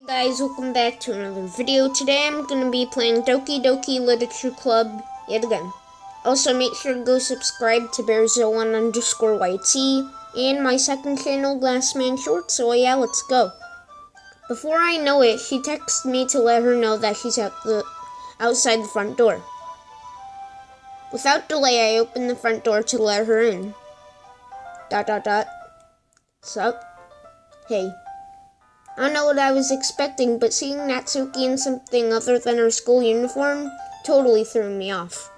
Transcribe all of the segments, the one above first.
Guys, welcome back to another video. Today I'm going to be playing Ddlc Literature Club yet again. Also, make sure to go subscribe to Bearzo1_YT and my second channel, Glassman Short. So yeah, let's go. Before I know it, she texts me to let her know that she's outside the front door. Without delay, I open the front door to let her in. ... Sup? Hey. I don't know what I was expecting, but seeing Natsuki in something other than her school uniform totally threw me off.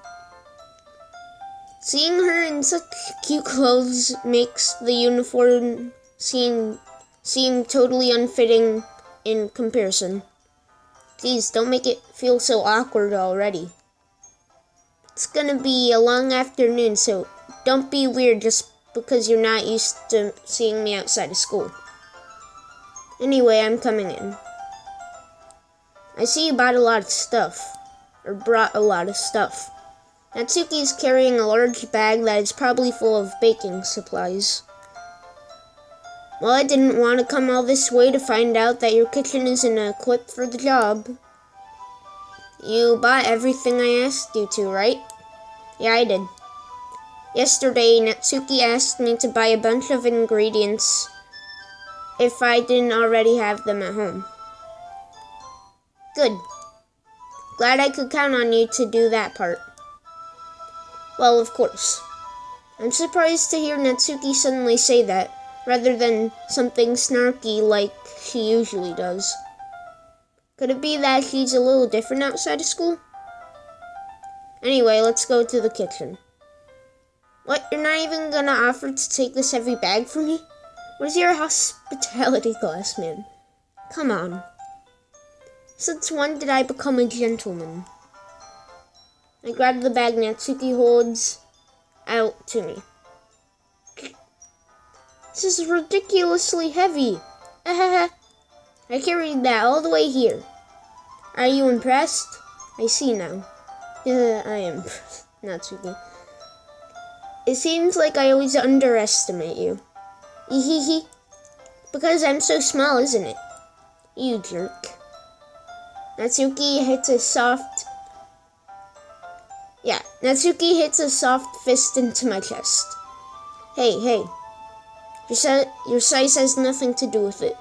Seeing her in such cute clothes makes the uniform seem totally unfitting in comparison. Please, don't make it feel so awkward already. It's gonna be a long afternoon, so don't be weird just because you're not used to seeing me outside of school. Anyway, I'm coming in. I see you brought a lot of stuff. Natsuki is carrying a large bag that is probably full of baking supplies. Well, I didn't want to come all this way to find out that your kitchen isn't equipped for the job. You bought everything I asked you to, right? Yeah, I did. Yesterday, Natsuki asked me to buy a bunch of ingredients if I didn't already have them at home. Good. Glad I could count on you to do that part. Well, of course. I'm surprised to hear Natsuki suddenly say that, rather than something snarky like she usually does. Could it be that she's a little different outside of school? Anyway, let's go to the kitchen. What, you're not even gonna offer to take this heavy bag for me? Where's your hospitality, Glassman? Come on. Since when did I become a gentleman? I grab the bag Natsuki holds out to me. This is ridiculously heavy. I carried that all the way here. Are you impressed? I see now. Yeah, I am, Natsuki. It seems like I always underestimate you. Because I'm so small, isn't it? You jerk. Natsuki hits a soft fist into my chest. Hey. Your size has nothing to do with it.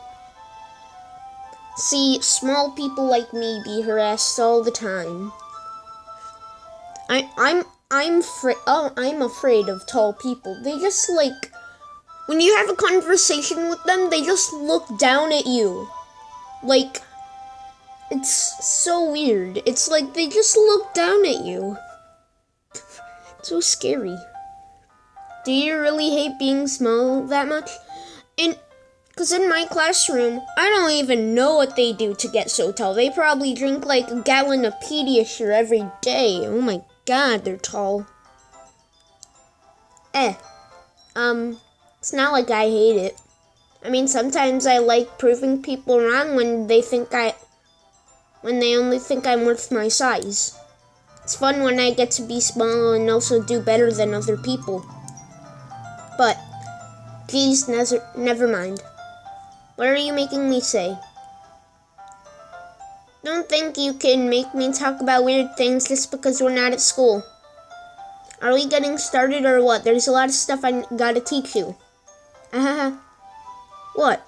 See, small people like me be harassed all the time. I'm afraid of tall people. They just when you have a conversation with them, they just look down at you. It's so weird. It's like they just look down at you. It's so scary. Do you really hate being small that much? Because in my classroom, I don't even know what they do to get so tall. They probably drink a gallon of Pediasure every day. Oh my god, they're tall. It's not like I hate it. I mean, sometimes I like proving people wrong when they only think I'm worth my size. It's fun when I get to be small and also do better than other people. But, please, never mind. What are you making me say? Don't think you can make me talk about weird things just because we're not at school. Are we getting started or what? There's a lot of stuff I gotta teach you. What?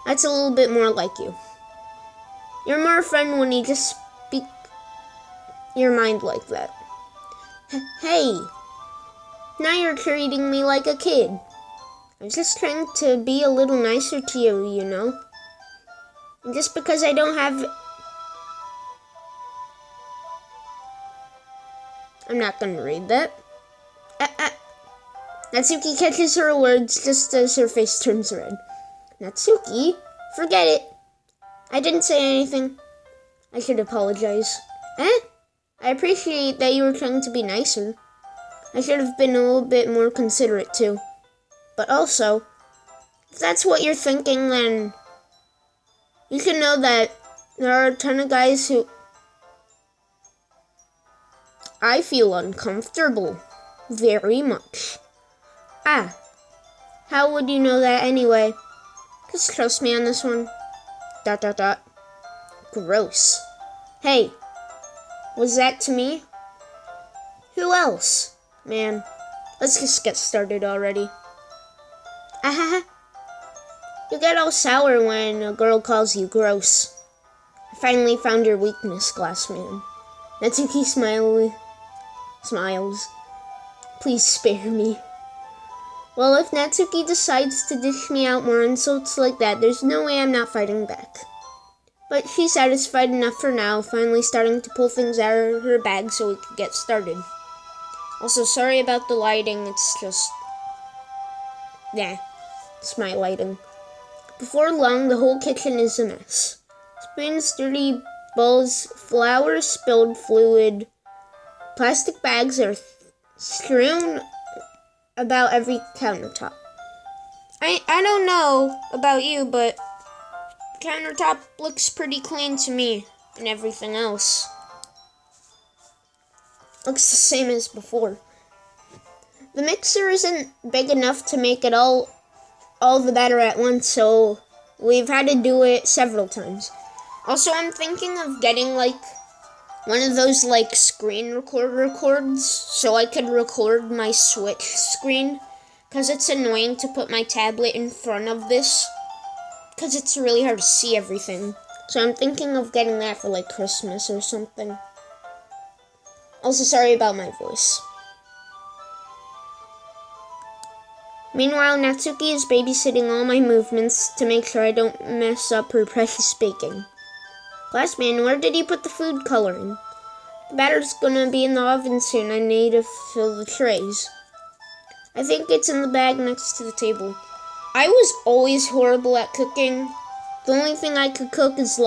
That's a little bit more like you. You're more fun when you just speak your mind like that. Hey! Now you're treating me like a kid. I was just trying to be a little nicer to you, you know? And just because I don't have... I'm not gonna read that. Natsuki catches her words just as her face turns red. Natsuki? Forget it. I didn't say anything. I should apologize. I appreciate that you were trying to be nicer. I should have been a little bit more considerate too. But also, if that's what you're thinking, then you should know that there are a ton of guys who... I feel uncomfortable. Very much. How would you know that anyway? Just trust me on this one. Dot dot dot. Gross. Hey, was that to me? Who else? Man, let's just get started already. Ahaha. You get all sour when a girl calls you gross. I finally found your weakness, Glass Man. Natsuki smiles. Please spare me. Well, if Natsuki decides to dish me out more insults like that, there's no way I'm not fighting back. But she's satisfied enough for now, finally starting to pull things out of her bag so we could get started. Also, sorry about the lighting, it's just... it's my lighting. Before long, the whole kitchen is a mess. Spoons, dirty bowls, flour, spilled fluid. Plastic bags are strewn about every countertop. I don't know about you, but the countertop looks pretty clean to me, and everything else looks the same as before. The mixer isn't big enough to make it all the batter at once, so we've had to do it several times. Also, I'm thinking of getting one of those screen recorder cords so I could record my Switch screen, because it's annoying to put my tablet in front of this because it's really hard to see everything. So I'm thinking of getting that for Christmas or something. Also, sorry about my voice. Meanwhile, Natsuki is babysitting all my movements to make sure I don't mess up her precious baking. Glassman, where did you put the food coloring? The batter's gonna be in the oven soon. I need to fill the trays. I think it's in the bag next to the table. I was always horrible at cooking. The only thing I could cook is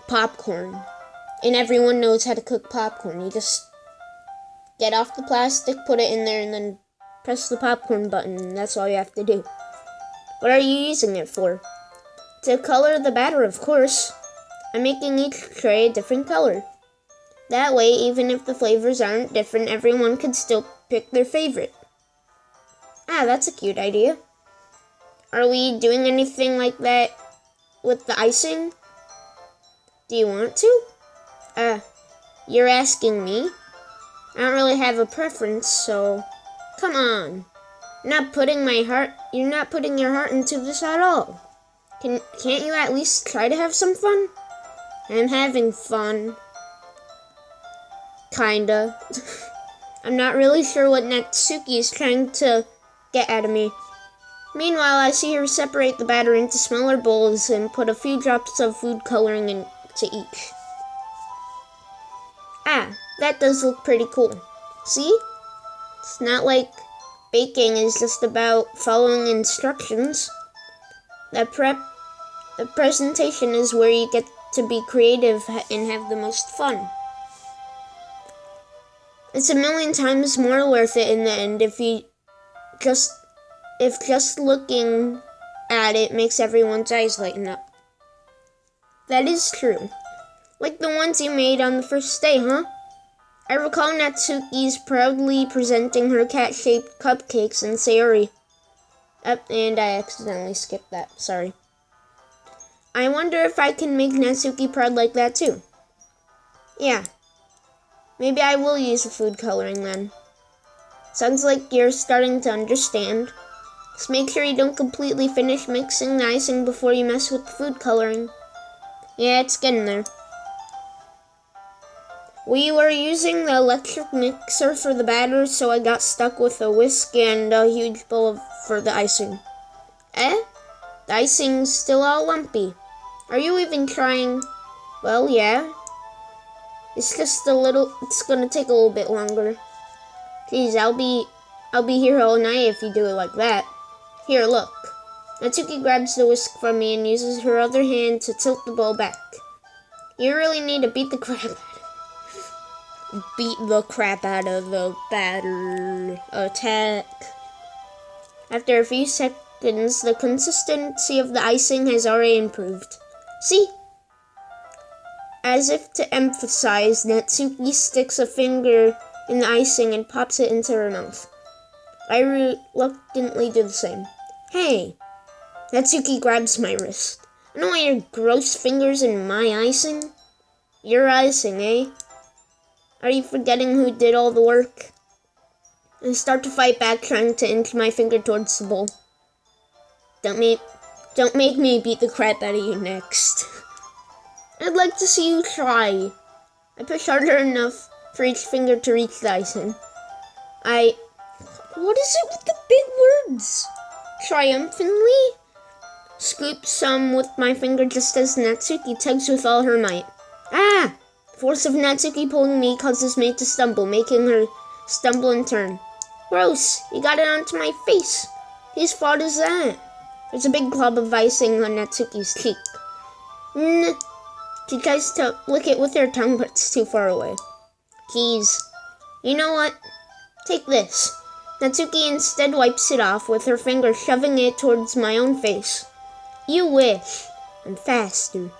popcorn. And everyone knows how to cook popcorn. You just get off the plastic, put it in there, and then press the popcorn button, and that's all you have to do. What are you using it for? To color the batter, of course. I'm making each tray a different color. That way, even if the flavors aren't different, everyone could still pick their favorite. Ah, that's a cute idea. Are we doing anything like that with the icing? Do you want to? You're asking me? I don't really have a preference, so... Come on. You're not putting your heart into this at all. Can't you at least try to have some fun? I'm having fun. Kinda. I'm not really sure what Natsuki is trying to get out of me. Meanwhile, I see her separate the batter into smaller bowls and put a few drops of food coloring into each. Ah, that does look pretty cool. See? It's not like baking is just about following instructions. The presentation is where you get to be creative and have the most fun. It's a million times more worth it in the end if just looking at it makes everyone's eyes lighten up. That is true. Like the ones you made on the first day, huh? I recall Natsuki's proudly presenting her cat-shaped cupcakes in Sayori. And I accidentally skipped that, sorry. I wonder if I can make Natsuki proud like that too. Yeah. Maybe I will use the food coloring then. Sounds like you're starting to understand. Just make sure you don't completely finish mixing the icing before you mess with the food coloring. Yeah, it's getting there. We were using the electric mixer for the batter, so I got stuck with a whisk and a huge bowl for the icing. The icing's still all lumpy. Are you even trying? Well, yeah. It's gonna take a little bit longer. Geez, I'll be here all night if you do it like that. Here, look. Natsuki grabs the whisk from me and uses her other hand to tilt the bowl back. You really need to beat the crap out of the batter. Attack. After a few seconds, the consistency of the icing has already improved. See? As if to emphasize, Natsuki sticks a finger in the icing and pops it into her mouth. I reluctantly do the same. Hey! Natsuki grabs my wrist. I don't want your gross fingers in my icing. Your icing, eh? Are you forgetting who did all the work? I start to fight back, trying to inch my finger towards the bowl. Don't make me beat the crap out of you next. I'd like to see you try. I push harder enough for each finger to reach the icing. What is it with the big words? Triumphantly? Scoop some with my finger just as Natsuki tugs with all her might. Ah! The force of Natsuki pulling me causes me to stumble, making her stumble and turn. Gross! You got it onto my face. Whose fault is that? There's a big glob of icing on Natsuki's cheek. She tries to lick it with her tongue, but it's too far away. Jeez. You know what? Take this. Natsuki instead wipes it off with her finger, shoving it towards my own face. You wish. I'm faster.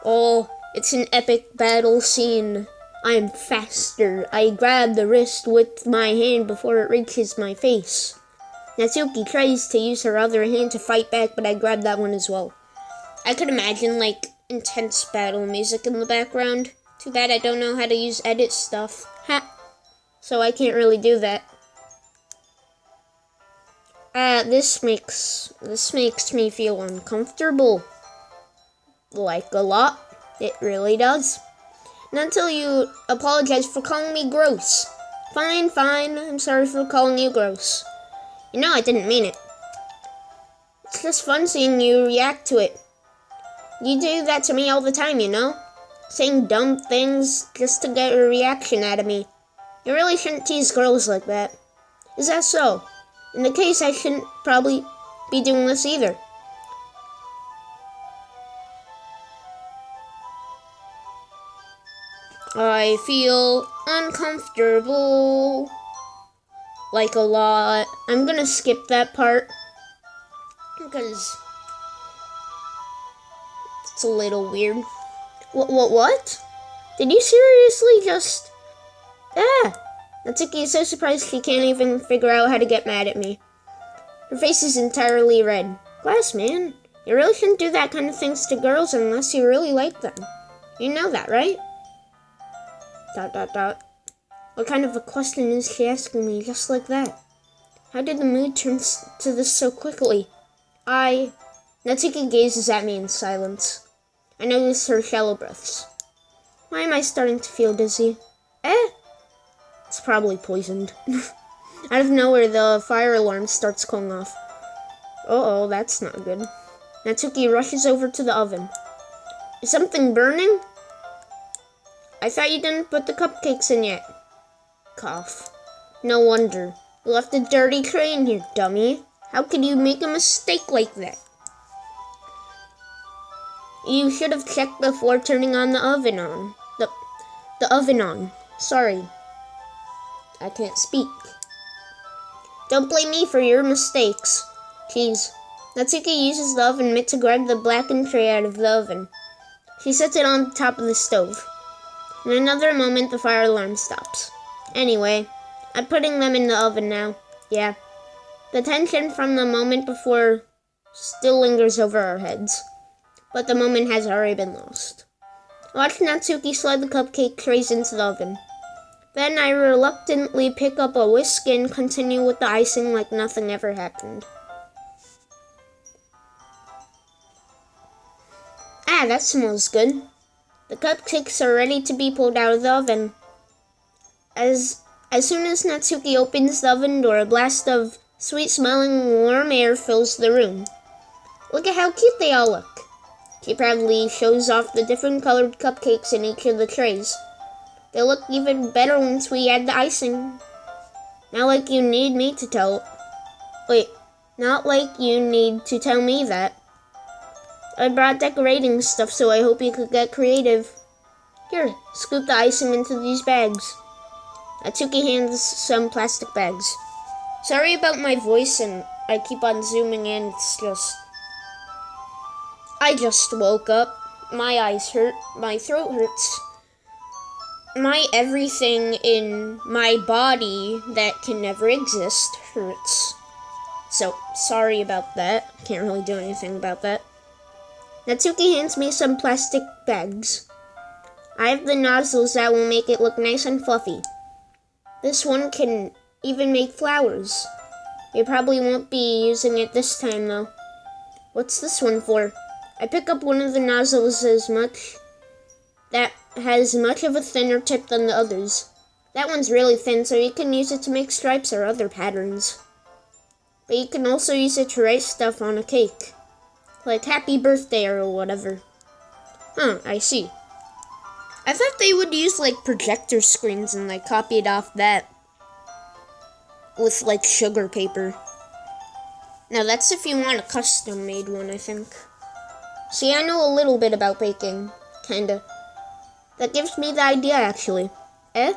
Oh, it's an epic battle scene. I am faster. I grab the wrist with my hand before it reaches my face. Natsuki tries to use her other hand to fight back, but I grab that one as well. I could imagine, intense battle music in the background. Too bad I don't know how to use edit stuff. Ha! So I can't really do that. This makes me feel uncomfortable. Like a lot. It really does. Not until you apologize for calling me gross. Fine. I'm sorry for calling you gross. You know I didn't mean it. It's just fun seeing you react to it. You do that to me all the time, you know? Saying dumb things just to get a reaction out of me. You really shouldn't tease girls like that. Is that so? In the case, I shouldn't probably be doing this either. I feel uncomfortable. Like a lot. I'm gonna skip that part. Because it's a little weird. What? Did you seriously just... Natsuki is so surprised she can't even figure out how to get mad at me. Her face is entirely red. Glass man, you really shouldn't do that kind of things to girls unless you really like them. You know that, right? ... What kind of a question is she asking me just like that? How did the mood turn to this so quickly? Natsuki gazes at me in silence. I notice her shallow breaths. Why am I starting to feel dizzy? It's probably poisoned. Out of nowhere, the fire alarm starts going off. Uh-oh, that's not good. Natsuki rushes over to the oven. Is something burning? I thought you didn't put the cupcakes in yet. Cough. No wonder. You left a dirty tray in here, dummy. How could you make a mistake like that? You should have checked before turning on the oven on. The oven on. Sorry. I can't speak. Don't blame me for your mistakes. Jeez. Natsuki uses the oven mitt to grab the blackened tray out of the oven. She sets it on top of the stove. In another moment, the fire alarm stops. Anyway, I'm putting them in the oven now. Yeah. The tension from the moment before still lingers over our heads. But the moment has already been lost. I watch Natsuki slide the cupcake trays into the oven. Then I reluctantly pick up a whisk and continue with the icing like nothing ever happened. That smells good. The cupcakes are ready to be pulled out of the oven. As soon as Natsuki opens the oven door, a blast of sweet-smelling warm air fills the room. Look at how cute they all look. She proudly shows off the different colored cupcakes in each of the trays. They look even better once we add the icing. Not like you need to tell me that. I brought decorating stuff, so I hope you could get creative. Here, scoop the icing into these bags. Natsuki hands some plastic bags. Sorry about my voice, and I keep on zooming in. I just woke up. My eyes hurt. My throat hurts. My everything in my body that can never exist hurts. So, sorry about that. Can't really do anything about that. Natsuki hands me some plastic bags. I have the nozzles that will make it look nice and fluffy. This one can even make flowers. You probably won't be using it this time though. What's this one for? I pick up one of the nozzles that has much of a thinner tip than the others. That one's really thin, so you can use it to make stripes or other patterns. But you can also use it to write stuff on a cake. Like happy birthday or whatever. Huh, I see. I thought they would use like projector screens and like copied off that with like sugar paper. Now that's if you want a custom made one, I think. See, I know a little bit about baking. Kinda. That gives me the idea, actually. Eh?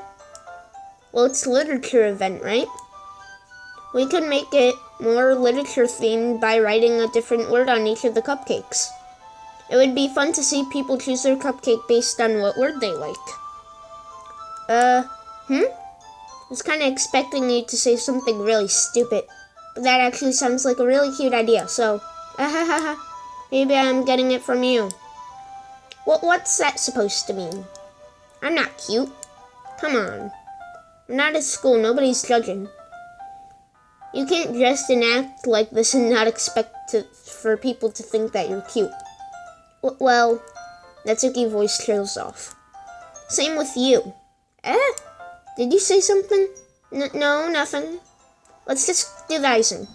Well, it's a literature event, right? We could make it more literature themed by writing a different word on each of the cupcakes. It would be fun to see people choose their cupcake based on what word they like. I was kind of expecting you to say something really stupid, but that actually sounds like a really cute idea, so, maybe I'm getting it from you. What's that supposed to mean? I'm not cute. Come on. We're not at school, nobody's judging. You can't dress and act like this and not expect for people to think that you're cute. Well, Natsuki's voice trails off. Same with you. Eh? Did you say something? No, nothing. Let's just do the icing.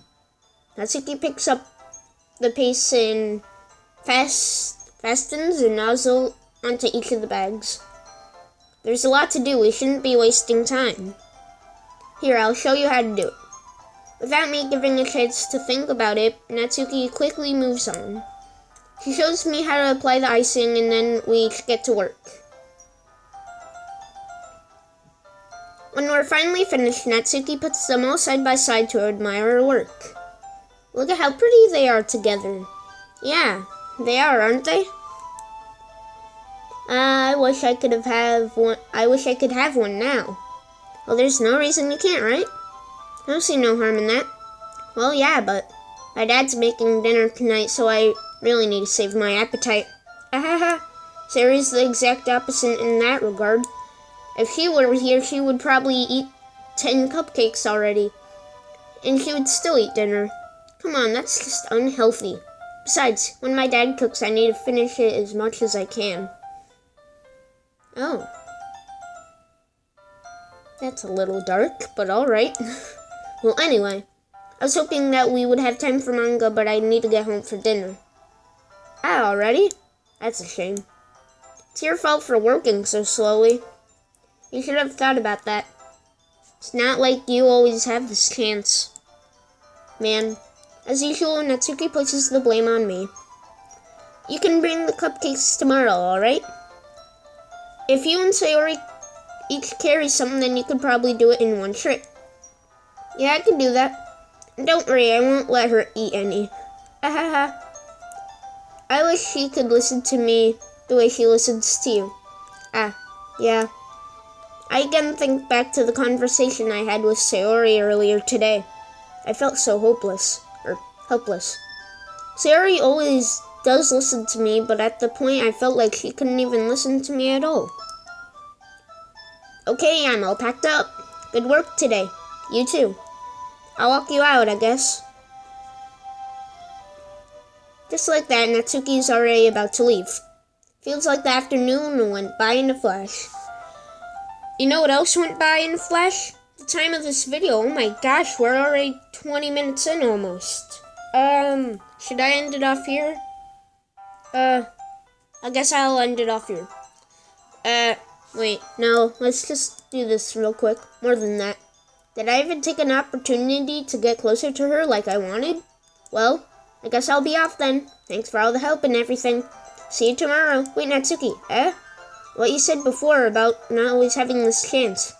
Natsuki picks up the paste and fastens a nozzle onto each of the bags. There's a lot to do, we shouldn't be wasting time. Here, I'll show you how to do it. Without me giving a chance to think about it, Natsuki quickly moves on. She shows me how to apply the icing and then we each get to work. When we're finally finished, Natsuki puts them all side by side to admire her work. Look at how pretty they are together. Yeah, they are, aren't they? I wish I could have one now. Well, there's no reason you can't, right? I don't see no harm in that. Well, yeah, but my dad's making dinner tonight, so I really need to save my appetite. Sarah's the exact opposite in that regard. If she were here, she would probably eat 10 cupcakes already. And she would still eat dinner. Come on, that's just unhealthy. Besides, when my dad cooks, I need to finish it as much as I can. Oh. That's a little dark, but alright. Well, anyway, I was hoping that we would have time for manga, but I need to get home for dinner. Already? That's a shame. It's your fault for working so slowly. You should have thought about that. It's not like you always have this chance. Man, as usual, Natsuki places the blame on me. You can bring the cupcakes tomorrow, alright? If you and Sayori each carry some, then you could probably do it in one trip. Yeah, I can do that. Don't worry, I won't let her eat any. I wish she could listen to me the way she listens to you. Yeah. I again think back to the conversation I had with Sayori earlier today. I felt so helpless. Sayori always does listen to me, but at the point I felt like she couldn't even listen to me at all. Okay, I'm all packed up. Good work today. You too. I'll walk you out, I guess. Just like that, Natsuki's already about to leave. Feels like the afternoon went by in a flash. You know what else went by in a flash? The time of this video. Oh my gosh, we're already 20 minutes in almost. Should I end it off here? I guess I'll end it off here. Wait, no, let's just do this real quick. More than that. Did I even take an opportunity to get closer to her like I wanted? Well, I guess I'll be off then. Thanks for all the help and everything. See you tomorrow. Wait, Natsuki, What you said before about not always having this chance.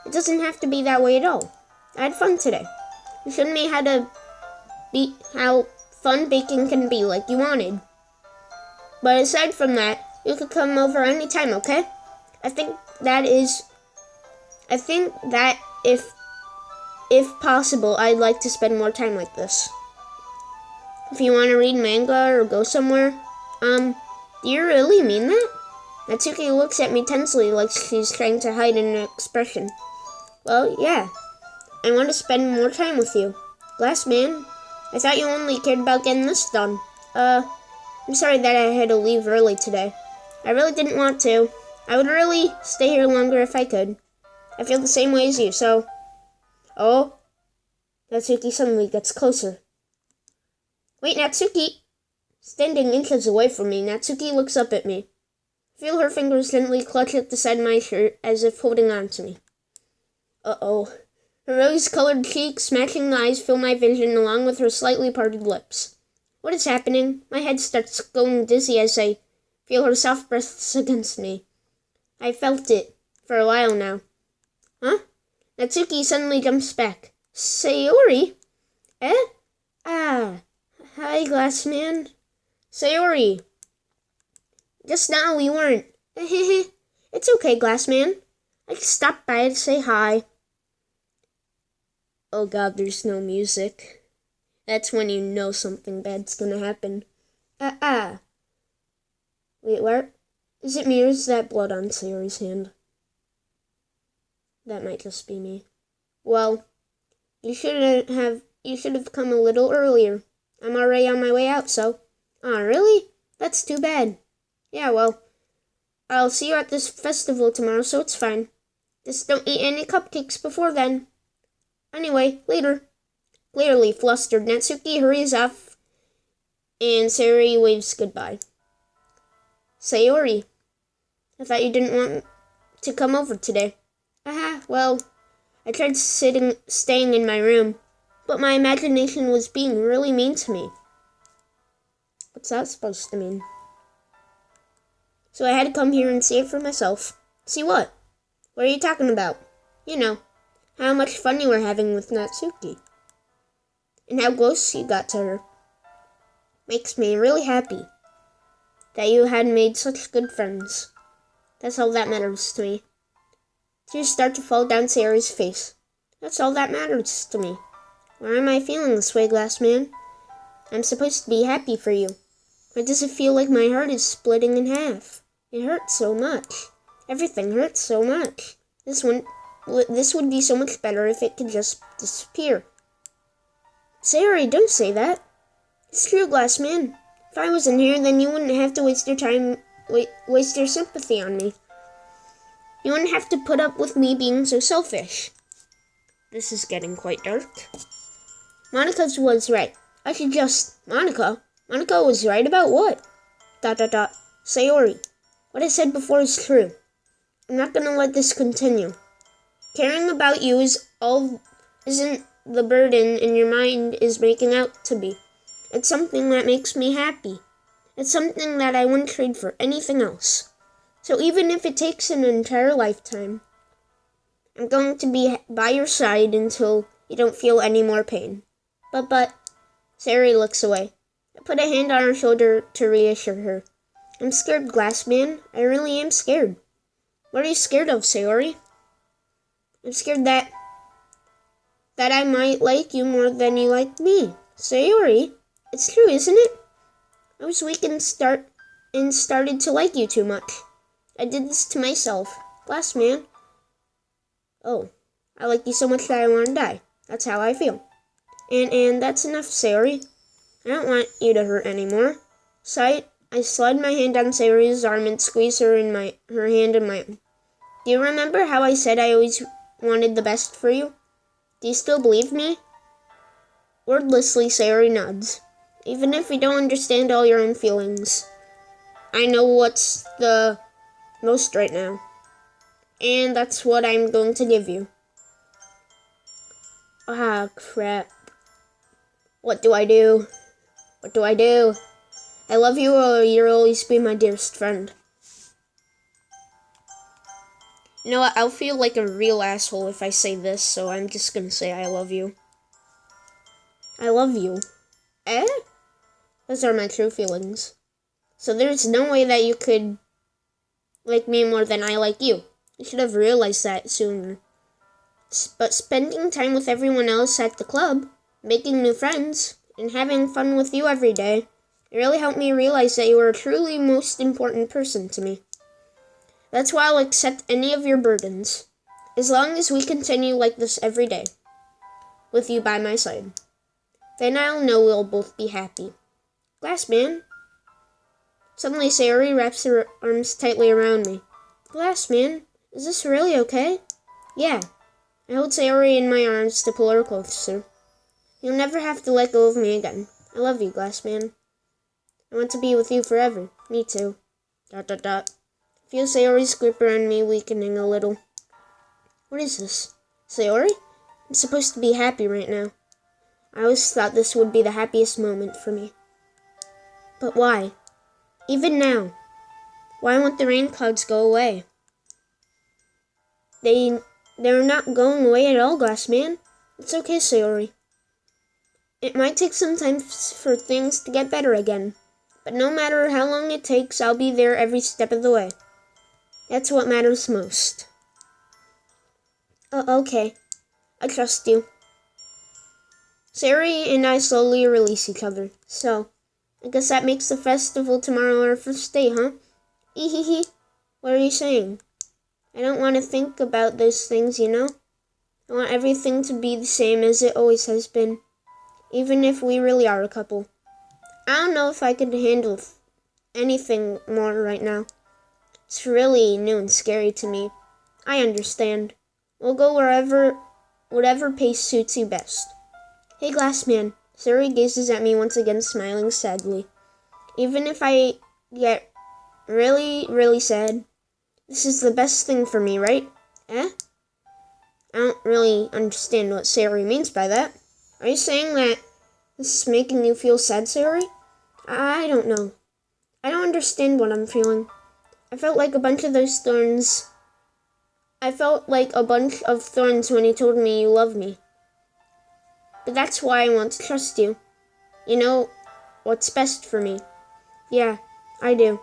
It doesn't have to be that way at all. I had fun today. You showed me how fun baking can be like you wanted. But aside from that, you could come over anytime, okay? I think that if possible, I'd like to spend more time like this. if you want to read manga or go somewhere. Do you really mean that? Natsuki looks at me tensely like she's trying to hide an expression. Well, yeah. I want to spend more time with you. Glass man, I thought you only cared about getting this done. I'm sorry that I had to leave early today. I really didn't want to. I would really stay here longer if I could. I feel the same way as you, so... Oh? Natsuki suddenly gets closer. Wait, Natsuki! Standing inches away from me, Natsuki looks up at me. I feel her fingers gently clutch at the side of my shirt as if holding on to me. Uh-oh. Her rose-colored cheeks, matching eyes fill my vision along with her slightly parted lips. What is happening? My head starts going dizzy as I feel her soft breaths against me. I felt it for a while now. Huh? Natsuki suddenly jumps back. Sayori? Eh? Ah. Hi, Glass Man. Sayori. Just now we weren't. It's okay, Glass Man. I just stopped by to say hi. Oh god, there's no music. That's when you know something bad's gonna happen. Wait, where? Is it me or is that blood on Sayori's hand? That might just be me. Well, you should have come a little earlier. I'm already on my way out, so... Aw, really? That's too bad. Yeah, well, I'll see you at this festival tomorrow, so it's fine. Just don't eat any cupcakes before then. Anyway, later. Clearly flustered, Natsuki hurries off, and Sayori waves goodbye. Sayori, I thought you didn't want to come over today. Well, I tried staying in my room, but my imagination was being really mean to me. What's that supposed to mean? So I had to come here and see it for myself. See what? What are you talking about? You know, how much fun you were having with Natsuki. And how close you got to her. Makes me really happy that you had made such good friends. That's all that matters to me. Tears start to fall down Sayori's face. That's all that matters to me. Why am I feeling this way, Glass Man? I'm supposed to be happy for you. Why does it feel like my heart is splitting in half? It hurts so much. Everything hurts so much. This would be so much better if it could just disappear. Sayori, don't say that. It's true, Glass Man. If I wasn't here, then you wouldn't have to waste your sympathy on me. You wouldn't have to put up with me being so selfish. This is getting quite dark. Monica was right. Monica was right about what? ... Sayori, what I said before is true. I'm not gonna let this continue. Caring about you isn't the burden in your mind is making out to be. It's something that makes me happy. It's something that I wouldn't trade for anything else. So even if it takes an entire lifetime, I'm going to be by your side until you don't feel any more pain. But, Sayori looks away. I put a hand on her shoulder to reassure her. I'm scared, Glass Man. I really am scared. What are you scared of, Sayori? I'm scared that I might like you more than you like me. Sayori, it's true, isn't it? I was weak and started to like you too much. I did this to myself. Glass Man. Oh, I like you so much that I want to die. That's how I feel. And that's enough, Sayori. I don't want you to hurt anymore. So I slide my hand on Sayori's arm and squeeze her hand in mine. Do you remember how I said I always wanted the best for you? Do you still believe me? Wordlessly, Sayori nods. Even if you don't understand all your own feelings, I know what's the most right now. And that's what I'm going to give you. Ah, crap. What do I do? What do I do? I love you, or you'll always be my dearest friend. You know what? I'll feel like a real asshole if I say this, so I'm just gonna say I love you. I love you. Eh? Those are my true feelings. So there's no way that you could like me more than I like you. You should have realized that sooner. But spending time with everyone else at the club, making new friends, and having fun with you every day. It really helped me realize that you are truly the most important person to me. That's why I'll accept any of your burdens, as long as we continue like this every day, with you by my side. Then I'll know we'll both be happy. Glass man. Suddenly Sayori wraps her arms tightly around me. Glass man, is this really okay? Yeah. I hold Sayori in my arms to pull her closer. You'll never have to let go of me again. I love you, Glass man. I want to be with you forever. Me too. ... I feel Sayori's grip around me weakening a little. What is this? Sayori? I'm supposed to be happy right now. I always thought this would be the happiest moment for me. But why? Even now. Why won't the rain clouds go away? They're not going away at all, Glass man. It's okay, Sayori. It might take some time for things to get better again. But no matter how long it takes, I'll be there every step of the way. That's what matters most. Okay. I trust you. Sayori and I slowly release each other. So, I guess that makes the festival tomorrow our first day, huh? Ehehe. What are you saying? I don't want to think about those things, you know? I want everything to be the same as it always has been. Even if we really are a couple. I don't know if I could handle anything more right now. It's really new and scary to me. I understand. We'll go whatever pace suits you best. Hey, Glass man. Sayori gazes at me once again, smiling sadly. Even if I get really, really sad, this is the best thing for me, right? Eh? I don't really understand what Sayori means by that. Are you saying that this is making you feel sad, Sayori? I don't know. I don't understand what I'm feeling. I felt like a bunch of thorns when you told me you love me. But that's why I want to trust you. You know what's best for me. Yeah, I do.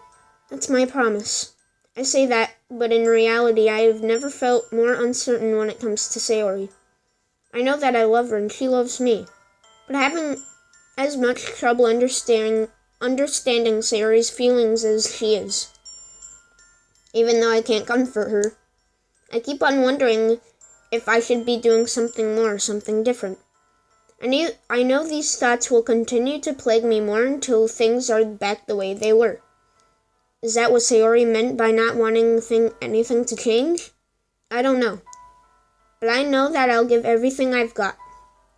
That's my promise. I say that, but in reality, I have never felt more uncertain when it comes to Sayori. I know that I love her and she loves me, but having as much trouble understanding Sayori's feelings as she is. Even though I can't comfort her, I keep on wondering if I should be doing something more, something different. I know these thoughts will continue to plague me more until things are back the way they were. Is that what Sayori meant by not wanting anything to change? I don't know. But I know that I'll give everything I've got.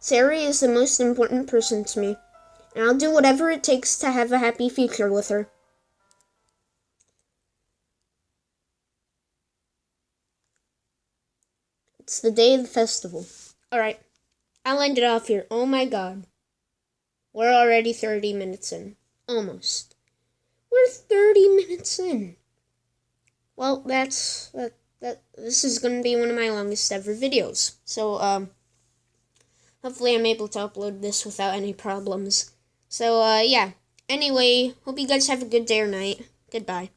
Sayori is the most important person to me, and I'll do whatever it takes to have a happy future with her. It's the day of the festival. Alright, I'll end it off here. Oh my god. We're already 30 minutes in. Almost. We're 30 minutes in. Well, this is going to be one of my longest ever videos. So, hopefully I'm able to upload this without any problems. So, yeah. Anyway, hope you guys have a good day or night. Goodbye.